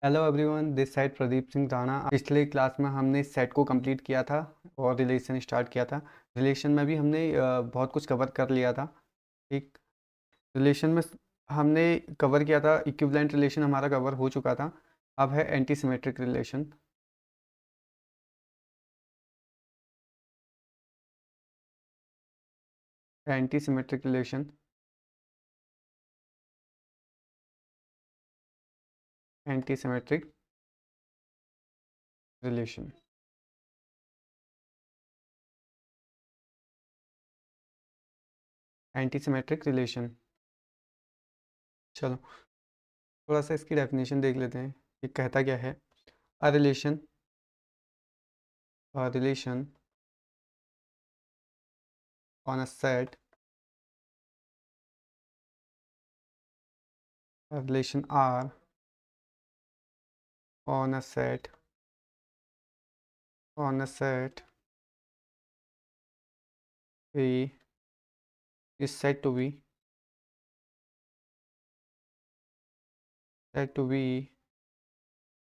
Hello everyone, this side Pradeep Singh Rana. पिछले class में हमने सेट को कंप्लीट किया था और रिलेशन स्टार्ट किया था। रिलेशन में भी हमने बहुत कुछ कवर कर लिया था। एक रिलेशन में हमने कवर किया था, इक्विवेलेंट रिलेशन हमारा कवर हो चुका था। अब है anti symmetric relation. Anti symmetric relation, anti symmetric relation, anti symmetric relation. चलो थोड़ा सा इसकी डेफिनेशन देख लेते हैं, ये कहता क्या है। A relation, a relation on a set, a relation R on a set, on a set A is said to be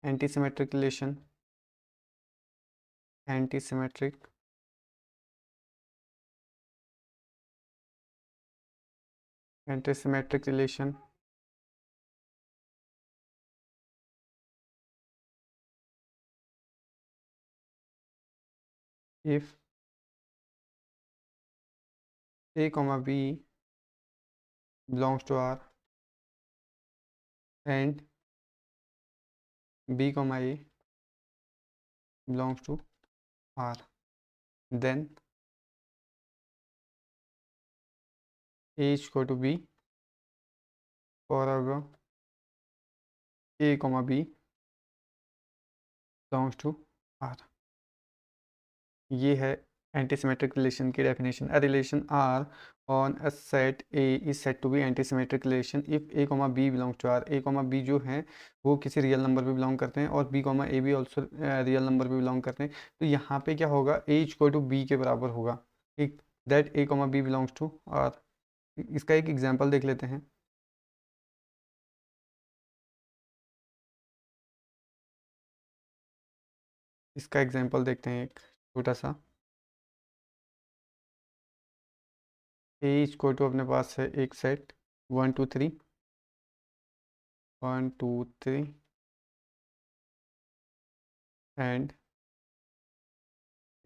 antisymmetric relation, antisymmetric antisymmetric relation if A comma B belongs to R and B comma A belongs to R, then A is equal to B for A comma B belongs to R। ये है antisymmetric relation की definition. A relation R on a set A is set to be antisymmetric relation if A comma B belongs to R. A comma B जो है वो किसी real number पे belong करते हैं और बी कॉमा ए भी ऑल्सो रियल नंबर पे बिलोंग करते हैं। तो यहाँ पे क्या होगा, ए इक्वल टू बी के बराबर होगा। ठीक, that A comma B belongs to R. इसका एक एग्जाम्पल देख लेते हैं। इसका एग्जाम्पल देखते हैं एक छोटा सा। ए इक्वल टू अपने पास है एक सेट 1 2 3, 1 2 3 एंड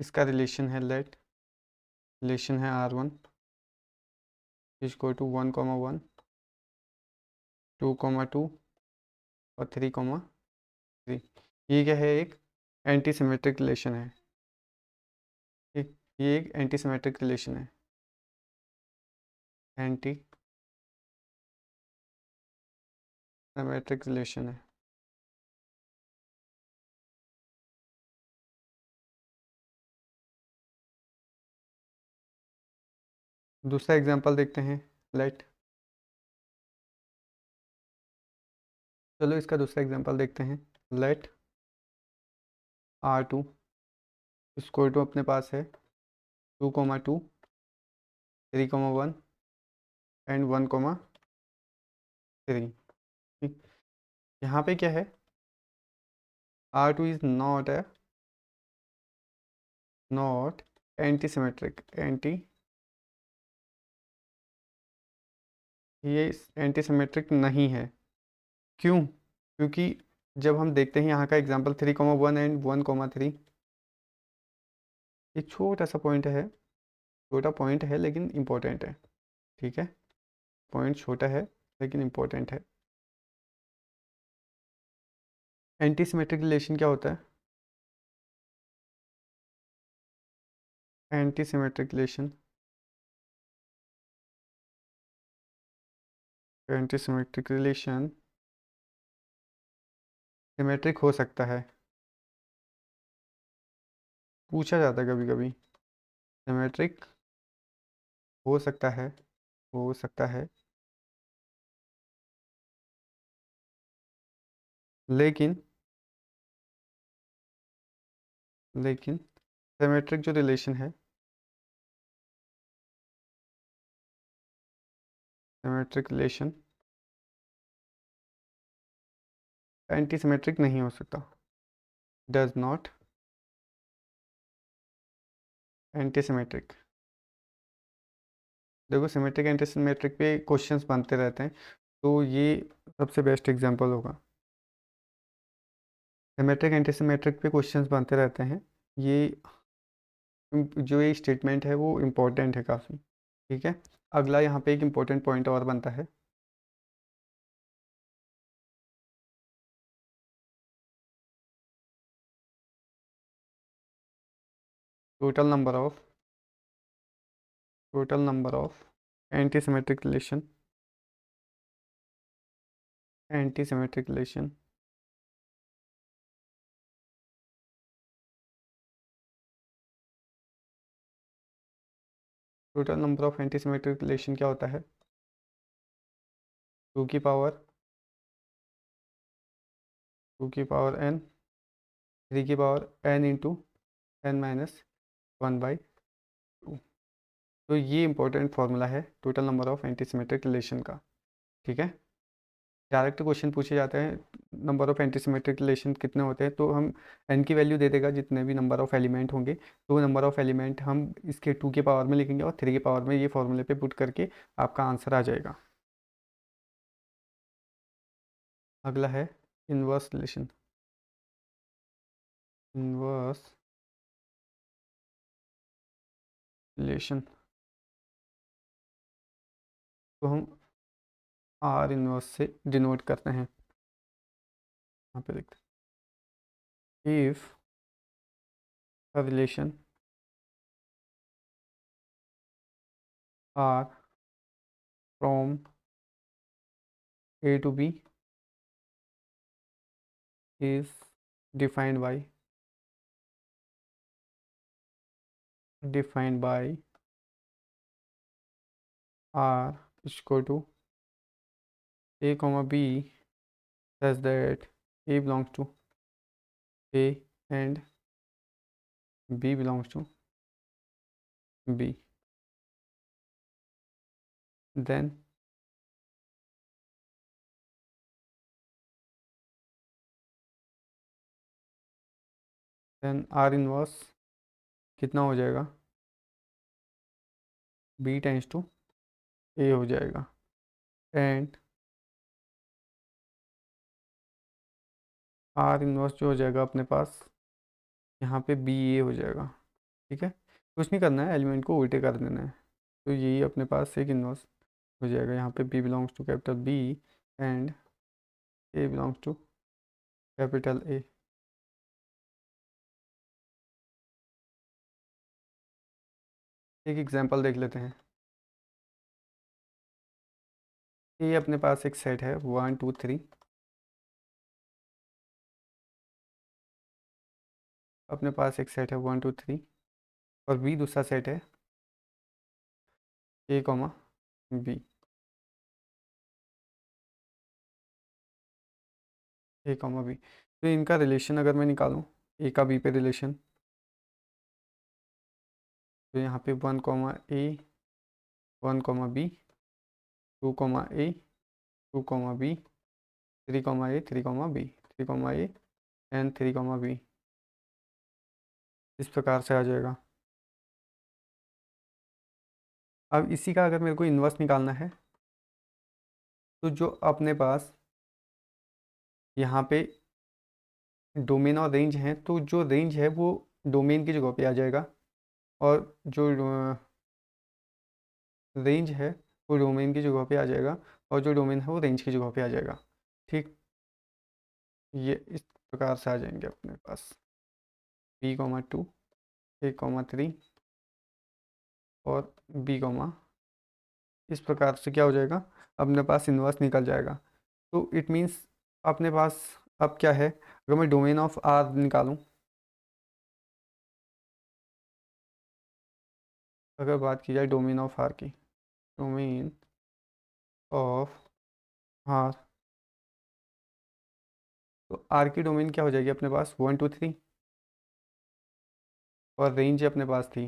इसका रिलेशन है, लेट रिलेशन है R1 इक्वल टू 1,1, 2,2 और 3,3। ये क्या है, एक एंटी सिमेट्रिक रिलेशन है। ठीक, ये एक एंटी सिमेट्रिक रिलेशन है, एंटी सिमेट्रिक रिलेशन है। दूसरा एग्जांपल देखते हैं, लेट। चलो इसका दूसरा एग्जांपल देखते हैं। लेट R2 इक्वल टू अपने पास है 2,2, 3,1 एंड 1,3। ठीक, यहाँ पे क्या है, R2 is not anti symmetric, ये एंटी सिमेट्रिक नहीं है। क्यों? क्योंकि जब हम देखते हैं यहाँ का एग्जांपल 3,1 एंड 1,3, एक छोटा सा पॉइंट है, छोटा पॉइंट है लेकिन इम्पोर्टेंट है। ठीक है, पॉइंट छोटा है लेकिन इम्पोर्टेंट है। एंटी सिमेट्रिक रिलेशन क्या होता है? Anti symmetric relation, anti symmetric relation symmetric हो सकता है, पूछा जाता है कभी कभी। सिमेट्रिक हो सकता है, हो सकता है, लेकिन सिमेट्रिक जो रिलेशन है, सिमेट्रिक रिलेशन एंटी सिमेट्रिक नहीं हो सकता, डज नॉट एंटी सिमेट्रिक। देखो सिमेट्रिक एंटी सिमेट्रिक पे क्वेश्चंस बनते रहते हैं, तो ये सबसे बेस्ट एग्जांपल होगा। सिमेट्रिक एंटी सिमेट्रिक पे क्वेश्चंस बनते रहते हैं, ये जो ये स्टेटमेंट है वो इम्पोर्टेंट है काफ़ी। ठीक है, अगला यहाँ पे एक इम्पोर्टेंट पॉइंट और बनता है, total number of anti symmetric relation, anti symmetric relation total number of anti symmetric relation क्या होता है, 2 की पावर n, 3 की power n into n minus 1/2। तो ये इंपॉर्टेंट फार्मूला है total number of anti symmetric relation का। ठीक है, डायरेक्ट क्वेश्चन पूछे जाते हैं number of anti symmetric relation कितने होते हैं, तो हम n की वैल्यू दे देगा जितने भी नंबर ऑफ एलिमेंट होंगे, तो नंबर ऑफ एलिमेंट हम इसके 2 के पावर में लिखेंगे और 3 के पावर में ये फॉर्मूले पे पुट करके आपका आंसर आ जाएगा। अगला है इनवर्स रिलेशन। इनवर्स रिलेशन तो हम आर इनवर्स से डिनोट करते हैं, यहाँ पे देखते हैं if a relation R from A to B is defined by R is equal to A comma B such that A belongs to A and B belongs to B, then R inverse कितना हो जाएगा, B tense to A हो जाएगा, and R inverse जो हो जाएगा अपने पास यहाँ पे बी ए हो जाएगा। ठीक है, कुछ नहीं करना है, एलिमेंट को उल्टे कर देना है, तो यही अपने पास एक इनवर्स हो जाएगा। यहाँ पे B belongs to capital B and A belongs to capital A. एक एग्जांपल देख लेते हैं। ये अपने पास एक सेट है 1 2 3, अपने पास एक सेट है 1 2 3 और बी दूसरा सेट है ए कॉमा बी, ए कॉमा बी। तो इनका रिलेशन अगर मैं निकालूं, ए का बी पे रिलेशन, तो यहाँ पे 1 comma A 1 comma B, 2 comma A 2 comma B, 3 comma A 3 comma B, 3 comma A and 3 comma B, इस प्रकार से आ जाएगा। अब इसी का अगर मेरे को इन्वर्स निकालना है, तो जो अपने पास यहाँ पे डोमेन और रेंज है, तो जो रेंज है वो डोमेन की जगह पे आ जाएगा और जो रेंज है वो डोमेन की जगह पे आ जाएगा और जो डोमेन है वो रेंज की जगह पे आ जाएगा। ठीक, ये इस प्रकार से आ जाएंगे अपने पास बी कॉमा 2 ए कॉमा 3 और बी कॉमा, इस प्रकार से क्या हो जाएगा, अपने पास इन्वर्स निकल जाएगा। तो इट मीन्स अपने पास अब क्या है, अगर मैं डोमेन ऑफ आर निकालूं, अगर बात की जाए डोमेन ऑफ आर की, डोमेन ऑफ आर, तो आर की डोमेन क्या हो जाएगी अपने पास 1 2 3 और रेंज अपने पास थी,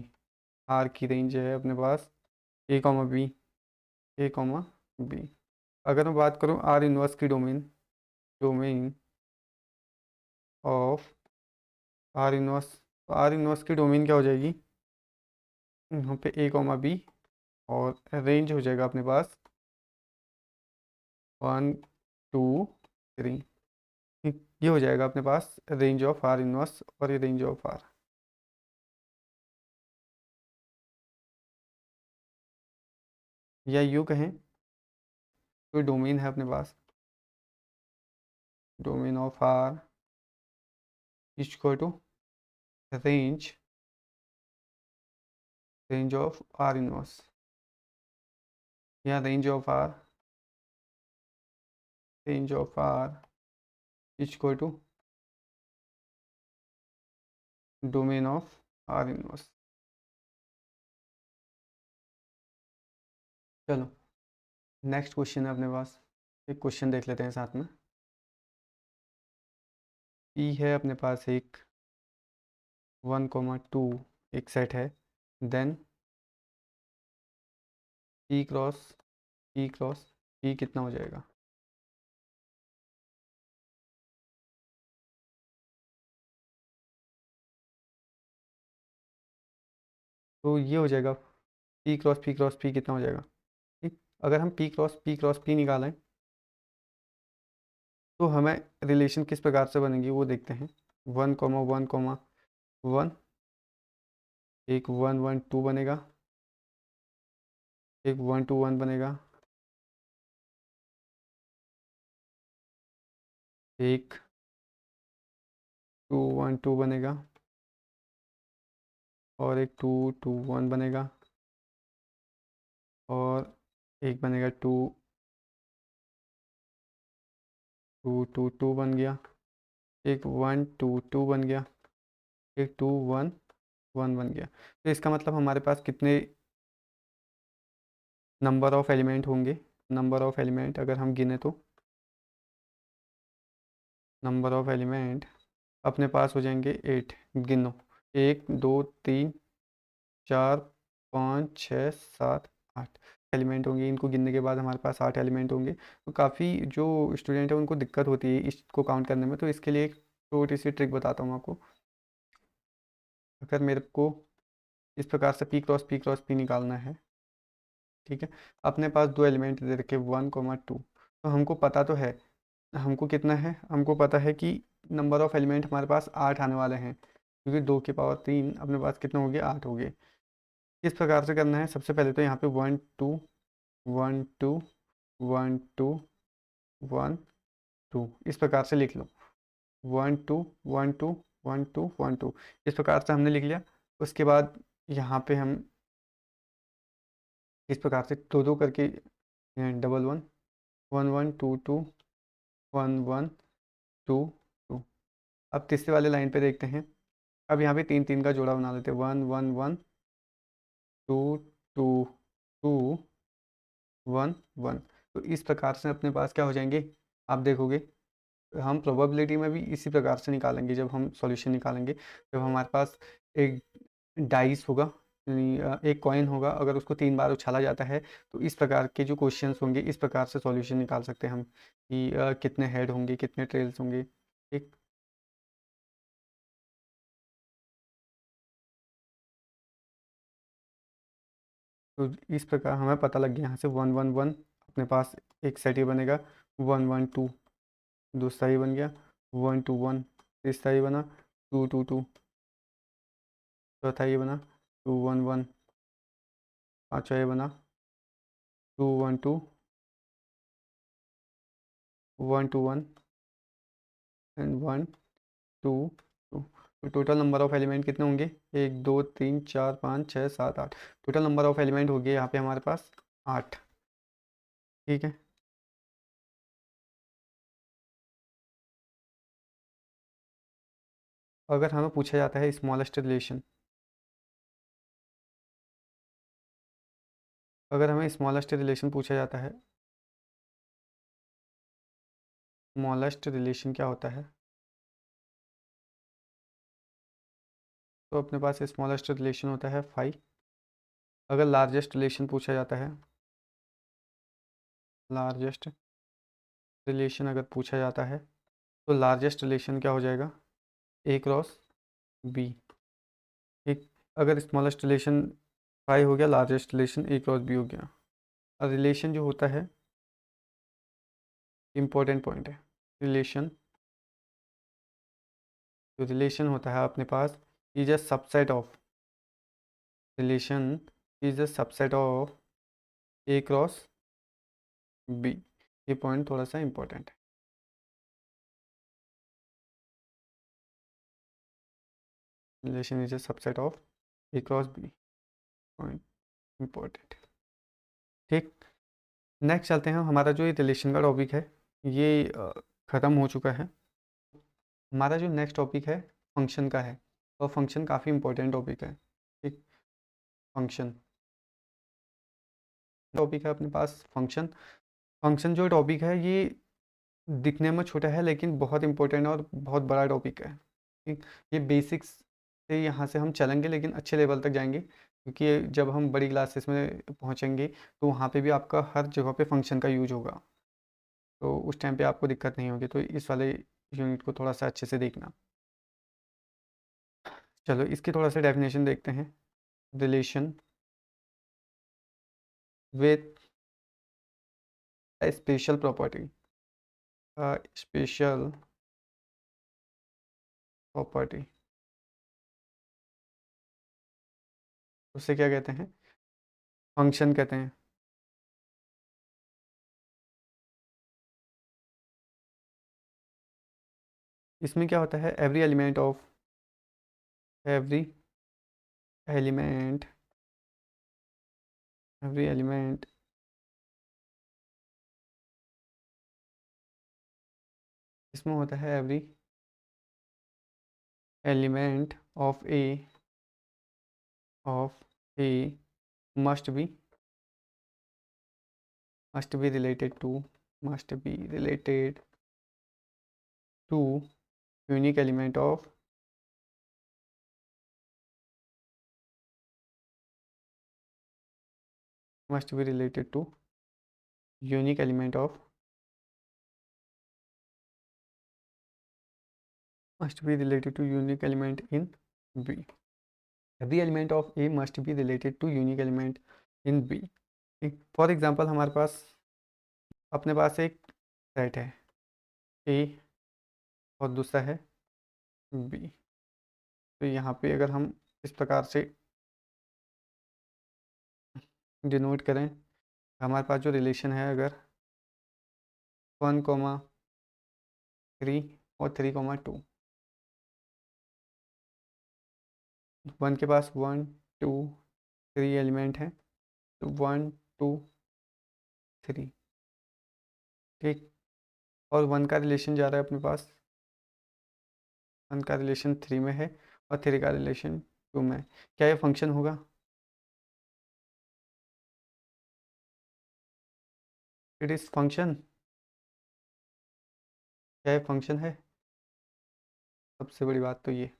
आर की रेंज है अपने पास ए कॉमा बी, ए कॉमा बी। अगर मैं बात करूँ आर इनवर्स की domain, domain of R inverse. Are inverse की डोमेन क्या हो जाएगी यहाँ पे ए कॉमा बी, और रेंज हो जाएगा अपने पास 1 2 3। ये हो जाएगा अपने पास रेंज ऑफ आर इनवर्स और ये रेंज ऑफ आर। या यूँ कहें, कोई डोमेन है अपने पास, domain of R equal to range range of R inverse, या range of R equal to domain of R inverse. चलो नेक्स्ट क्वेश्चन है अपने पास, एक क्वेश्चन देख लेते हैं साथ में। ई है अपने पास एक 1,2 एक सेट है, देन ई क्रॉस ई कितना हो जाएगा। तो ये हो जाएगा पी कितना हो जाएगा। ठीक, अगर हम पी निकालें तो हमें रिलेशन किस प्रकार से बनेगी वो देखते हैं। 1,1,1 एक 1,1,2 बनेगा, एक 1,2,1 बनेगा, एक 2,1,2 बनेगा, और एक 2,2,1 बनेगा, और एक बनेगा 2,2,2 बन गया, एक 1,2,2 बन गया, एक 2,1,1 बन गया। तो इसका मतलब हमारे पास कितने नंबर ऑफ एलिमेंट होंगे। नंबर ऑफ एलिमेंट अगर हम गिने तो नंबर ऑफ एलिमेंट अपने पास हो जाएंगे 8। गिनो, 1 2 3 4 5 6 7 8 एलिमेंट होंगे। इनको गिनने के बाद हमारे पास 8 एलिमेंट होंगे। तो काफ़ी जो स्टूडेंट है उनको दिक्कत होती है इसको काउंट करने में, तो इसके लिए एक छोटी सी ट्रिक बताता हूँ आपको। अगर मेरे को इस प्रकार से पी निकालना है, ठीक है, अपने पास दो एलिमेंट दे रखे 1,2, तो हमको पता तो है हमको कितना है, हमको पता है कि नंबर ऑफ एलिमेंट हमारे पास 8 आने वाले हैं, क्योंकि 2 की पावर 3 अपने पास कितने हो गए, 8 हो गए। किस प्रकार से करना है, सबसे पहले तो यहाँ पे 1 2 1 2 1 2 इस प्रकार से लिख लो। 1 2 1 2 1 2 1 2 इस प्रकार से हमने लिख लिया। उसके बाद यहाँ पे हम इस प्रकार से दो दो करके 1 1 1 1 2 2 1 1 2 2। अब तीसरे वाले लाइन पे देखते हैं। अब यहाँ पे 3 3 का जोड़ा बना लेते हैं, 1 1 1 2 2 1 1। तो इस प्रकार से अपने पास क्या हो जाएंगे, आप देखोगे हम प्रोबेबिलिटी में भी इसी प्रकार से निकालेंगे। जब हम सॉल्यूशन निकालेंगे, जब हमारे पास एक डाइस होगा, यानी एक कॉइन होगा, अगर उसको 3 बार उछाला जाता है तो इस प्रकार के जो क्वेश्चंस होंगे इस प्रकार से सॉल्यूशन निकाल सकते हैं हम कि कितने हेड होंगे, कितने ट्रेल्स होंगे। ठीक, तो इस प्रकार हमें पता लग गया यहाँ से 1 1 1 अपने पास एक सेट ही बनेगा। 1 1 2 दूसरा ही बन गया, 1 2 1 तीसरा ही बना, 2 2 2 चौथा ही बना, 2 1 1 पाँचवा ही बना, 2 1 2 1 2 1 एंड 1 2 2। तो टोटल नंबर ऑफ एलिमेंट कितने होंगे, 1 2 3 4 5 6 7 8। टोटल नंबर ऑफ एलिमेंट हो गए यहाँ पे हमारे पास 8। ठीक है, अगर हमें पूछा जाता है स्मॉलेस्ट रिलेशन, अगर हमें स्मॉलेस्ट रिलेशन पूछा जाता है, स्मॉलेस्ट रिलेशन क्या होता है, तो अपने पास स्मॉलेस्ट रिलेशन होता है 5। अगर लार्जेस्ट रिलेशन पूछा जाता है, लार्जेस्ट रिलेशन अगर पूछा जाता है, तो लार्जेस्ट रिलेशन क्या हो जाएगा, ए क्रॉस बी। ठीक, अगर स्मॉलेस्ट रिलेशन फाइव हो गया, largest relation A cross B हो गया। और रिलेशन जो होता है, इम्पोर्टेंट पॉइंट है, रिलेशन, जो रिलेशन होता है अपने पास, is a subset of, relation is a subset of A cross B. ये पॉइंट थोड़ा सा इम्पोर्टेंट है। Relation is a subset of A cross B, point important. ठीक, नेक्स्ट चलते हैं। हमारा जो ये रिलेशन का टॉपिक है ये ख़त्म हो चुका है। हमारा जो नेक्स्ट टॉपिक है फंक्शन का है, और फंक्शन काफ़ी इम्पोर्टेंट टॉपिक है। ठीक, फंक्शन टॉपिक है अपने पास, फंक्शन। फंक्शन जो टॉपिक है ये दिखने में छोटा है लेकिन बहुत इंपॉर्टेंट और बहुत बड़ा टॉपिक है। ठीक, ये बेसिक्स से यहाँ से हम चलेंगे लेकिन अच्छे लेवल तक जाएंगे, क्योंकि जब हम बड़ी क्लासेस में पहुँचेंगे तो वहाँ पे भी आपका हर जगह पे फंक्शन का यूज होगा, तो उस टाइम पे आपको दिक्कत नहीं होगी। तो इस वाले यूनिट को थोड़ा सा अच्छे से देखना। चलो इसकी थोड़ा सा डेफिनेशन देखते हैं। Relation with a special property, a special property, उसे क्या कहते हैं? फंक्शन कहते हैं। इसमें क्या होता है, एवरी एलिमेंट एवरी एलिमेंट इसमें होता है every element of A must be related to must be related to unique element of must be related to unique element of must be related to unique element in B. Every element of A must be related to unique element in B. For example हमारे पास अपने पास एक set है A और दूसरा है B। तो यहाँ पे अगर हम इस प्रकार से डिनोट करें, हमारे पास जो रिलेशन है, अगर 1,3 और 3,2, 1 के पास 1 2 3 एलिमेंट हैं, तो 1 2 3। ठीक, और 1 का रिलेशन जा रहा है अपने पास, 1 का रिलेशन 3 में है और 3 का रिलेशन 2 में है। क्या ये फंक्शन होगा? It is function. क्या ये फंक्शन है? सबसे बड़ी बात तो ये।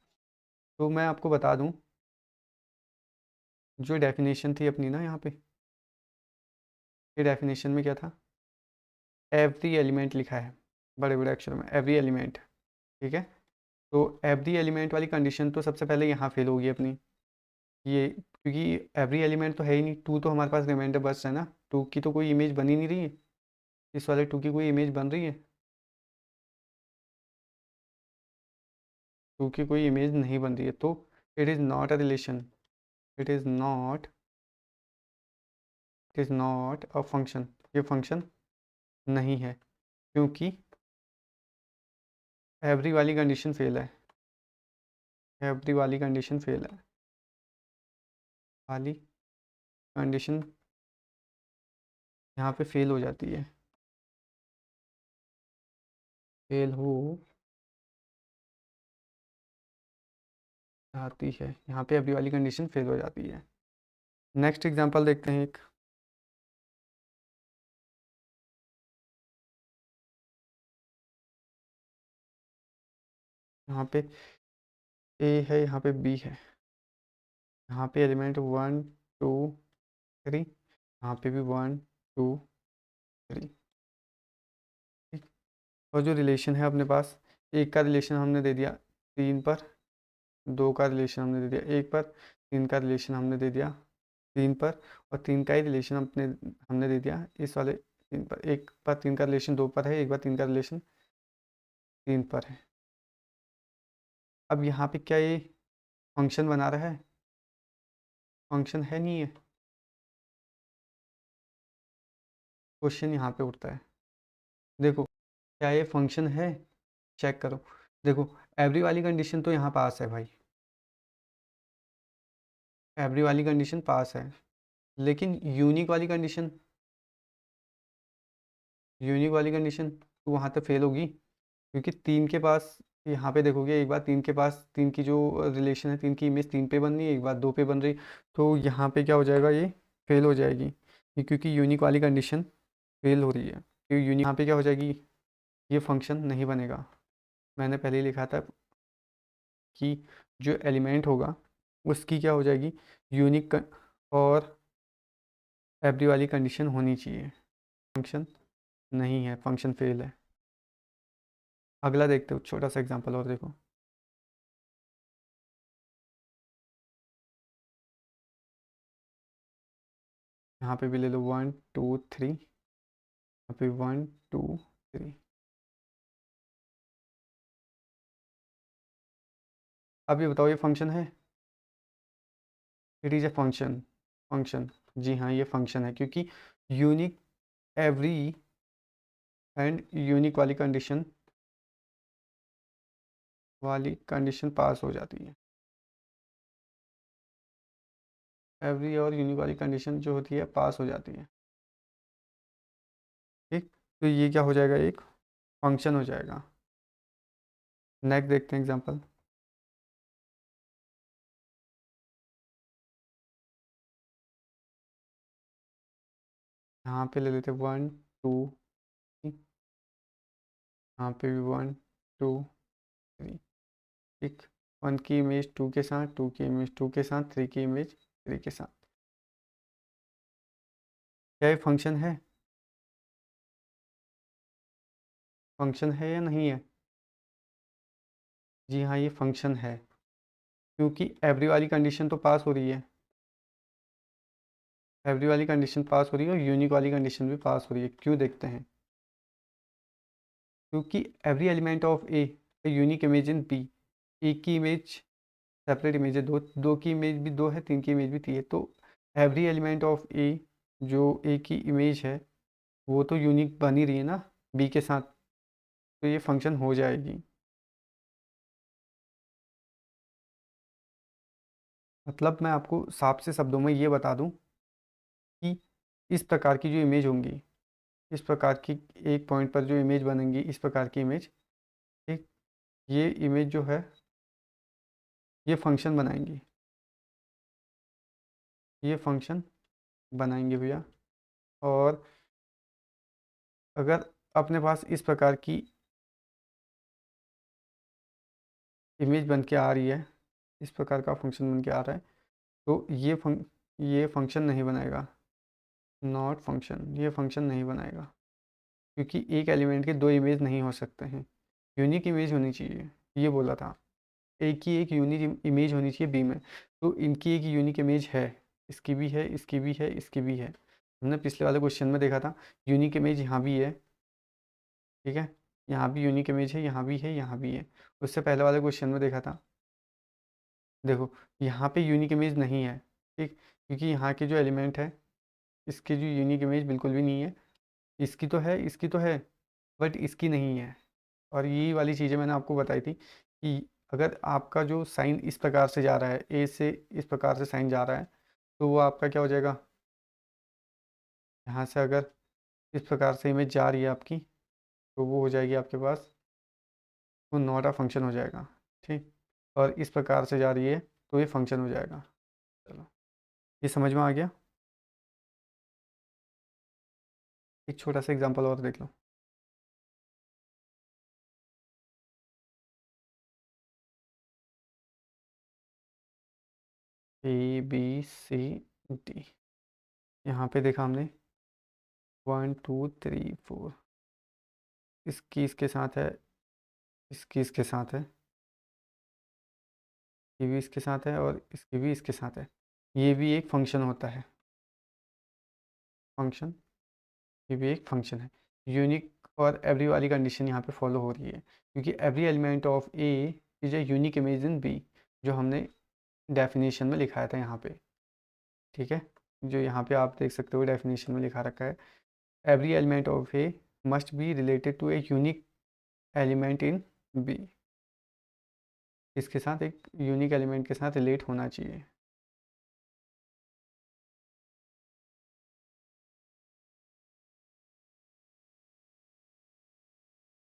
तो मैं आपको बता दूं, जो डेफिनेशन थी अपनी ना यहाँ पे, ये डेफिनेशन में क्या था, एवरी एलिमेंट लिखा है बड़े बड़े अक्षर में, एवरी एलिमेंट। ठीक है, तो एवरी एलिमेंट वाली कंडीशन तो सबसे पहले यहाँ फेल होगी अपनी, ये, क्योंकि एवरी एलिमेंट तो है ही नहीं। टू तो हमारे पास रिमाइंडर बस है ना, टू की तो कोई इमेज बन ही नहीं रही है, इस वाले टू की कोई इमेज बन रही है? टू की कोई इमेज नहीं बन रही है, तो it is not a relation, it is not it is not a function. ये फंक्शन नहीं है, क्योंकि एवरी वाली कंडीशन फेल है, एवरी वाली कंडीशन फेल है, वाली कंडीशन यहाँ पे फेल हो जाती है, फेल हो जाती है, यहाँ पे एवरी वाली कंडीशन फेल हो जाती है। नेक्स्ट एग्जांपल देखते हैं एक। यहाँ पे ए है, यहाँ पे बी है, यहाँ पे एलिमेंट 1 2 3, यहाँ पे भी 1 2 3। ठीक, और जो रिलेशन है अपने पास, एक का रिलेशन हमने दे दिया 3 पर 2 का रिलेशन हमने दे दिया, 1 पर 3 का रिलेशन हमने दे दिया 3 पर, और 3 का ही रिलेशन हमने दे दिया इस वाले 3 पर। 1 पर 3 का रिलेशन 2 पर है, 1 बार 3 का रिलेशन 3 पर है। अब यहाँ पे क्या ये फंक्शन बना रहा है? फंक्शन है नहीं है। क्वेश्चन यहाँ पे उठता है, देखो क्या ये फंक्शन है? चेक करो। देखो एवरी वाली कंडीशन तो यहाँ पास है भाई, एवरी वाली कंडीशन पास है, लेकिन यूनिक वाली कंडीशन तो वहाँ तक फेल होगी, क्योंकि 3 के पास, यहाँ पे देखोगे एक बार 3 के पास 3 की जो रिलेशन है, 3 की इमेज 3 पे बन रही है, एक बार 2 पे बन रही, तो यहाँ पे क्या हो जाएगा, ये फेल हो जाएगी, ये क्योंकि यूनिक वाली कंडीशन फेल हो रही है। क्योंकि यूनिक यहाँ पे क्या हो जाएगी, ये फंक्शन नहीं बनेगा। मैंने पहले ही लिखा था कि जो एलिमेंट होगा उसकी क्या हो जाएगी, यूनिक और एवरी वाली कंडीशन होनी चाहिए। फंक्शन नहीं है, फंक्शन फेल है। अगला देखते हो, छोटा सा एग्जांपल और देखो। यहाँ पे भी ले लो 1 2 3, यहाँ पे 1 2 3। अब ये बताओ, ये फंक्शन है? It is a function. Function, जी हाँ ये फंक्शन है, क्योंकि यूनिक एवरी एंड यूनिक वाली कंडीशन पास हो जाती है। एवरी और यूनिक वाली कंडीशन जो होती है पास हो जाती है। ठीक, तो ये क्या हो जाएगा, एक फंक्शन हो जाएगा। नेक्स्ट देखते हैं एग्जांपल। यहाँ पे ले लेते 1 2, यहाँ पे भी 1 2 3। ठीक, 1 की इमेज 2 के साथ, 2 की इमेज 2 के साथ, 3 की इमेज 3 के साथ। क्या ये फंक्शन है? फंक्शन है या नहीं है? जी हाँ ये फंक्शन है, क्योंकि एवरी वाली कंडीशन तो पास हो रही है, एवरी वाली कंडीशन पास हो रही है और यूनिक वाली कंडीशन भी पास हो रही है। क्यों, देखते हैं। क्योंकि every element of A unique image in B, एक की इमेज सेपरेट इमेज है, दो की इमेज भी 2 है, 3 की इमेज भी 3 है, तो एवरी एलिमेंट ऑफ ए जो ए की इमेज है वो तो यूनिक बन ही रही है ना बी के साथ, तो ये फंक्शन हो जाएगी। मतलब मैं आपको साफ से शब्दों में ये बता दूं कि इस प्रकार की जो इमेज होंगी, इस प्रकार की एक पॉइंट पर जो इमेज बनेंगी, इस प्रकार की इमेज, ठीक, ये इमेज जो है ये फंक्शन बनाएंगी, ये फंक्शन बनाएंगे भैया। और अगर अपने पास इस प्रकार की इमेज बन के आ रही है, इस प्रकार का फंक्शन बन के आ रहा है, तो ये फंक्शन नहीं बनाएगा, नॉट फंक्शन, ये फंक्शन नहीं बनाएगा, क्योंकि एक एलिमेंट के 2 इमेज नहीं हो सकते हैं, यूनिक इमेज होनी चाहिए, ये बोला था। एक की एक यूनिक इमेज होनी चाहिए बी में, तो इनकी एक यूनिक इमेज है, इसकी भी है, इसकी भी है, इसकी भी है। हमने पिछले वाले क्वेश्चन में देखा था यूनिक इमेज यहाँ भी है, ठीक है, यहाँ भी यूनिक इमेज है, यहाँ भी है, यहाँ भी है। उससे पहले वाले क्वेश्चन में देखा था, देखो यहाँ पे यूनिक इमेज नहीं है, ठीक, क्योंकि यहाँ के जो एलिमेंट है इसके जो यूनिक इमेज बिल्कुल भी नहीं है। इसकी तो है, इसकी तो है, बट इसकी नहीं है। और यही वाली चीज़ें मैंने आपको बताई थी कि अगर आपका जो साइन इस प्रकार से जा रहा है, ए से इस प्रकार से साइन जा रहा है, तो वो आपका क्या हो जाएगा, यहाँ से अगर इस प्रकार से इमेज जा रही है आपकी, तो वो हो जाएगी आपके पास, वो नॉट अ फंक्शन हो जाएगा। ठीक, और इस प्रकार से जा रही है तो ये फंक्शन हो जाएगा। चलो, ये समझ में आ गया। एक छोटा सा एग्जांपल और देख लो। ए बी सी डी, यहाँ पे देखा हमने 1 2 3 4, इसकी इसके साथ है, इसकी इसके साथ है, ये भी इसके साथ है और इसके भी इसके साथ है। ये भी एक फंक्शन होता है, फंक्शन, ये भी एक फंक्शन है। यूनिक और एवरी वाली कंडीशन यहाँ पे फॉलो हो रही है, क्योंकि every element of A is a unique image in B, जो हमने डेफिनेशन में लिखाया था यहाँ पे। ठीक है, जो यहाँ पे आप देख सकते हो डेफिनेशन में लिखा रखा है, every element of A must be related to a unique element in B. इसके साथ एक यूनिक एलिमेंट के साथ रिलेट होना चाहिए।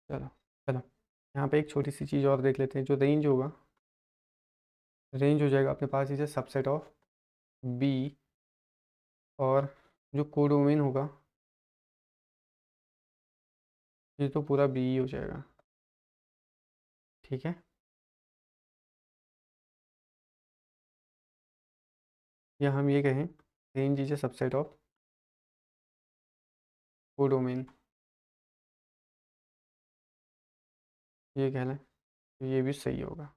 चलो चलो, यहाँ पे एक छोटी सी चीज़ और देख लेते हैं। जो रेंज होगा, रेंज हो जाएगा अपने पास इसे सबसेट ऑफ बी, और जो कोडोमेन होगा ये तो पूरा बी ही हो जाएगा। ठीक है, या हम ये कहें range is a subset of codomain, ये कह लें, तो ये भी सही होगा।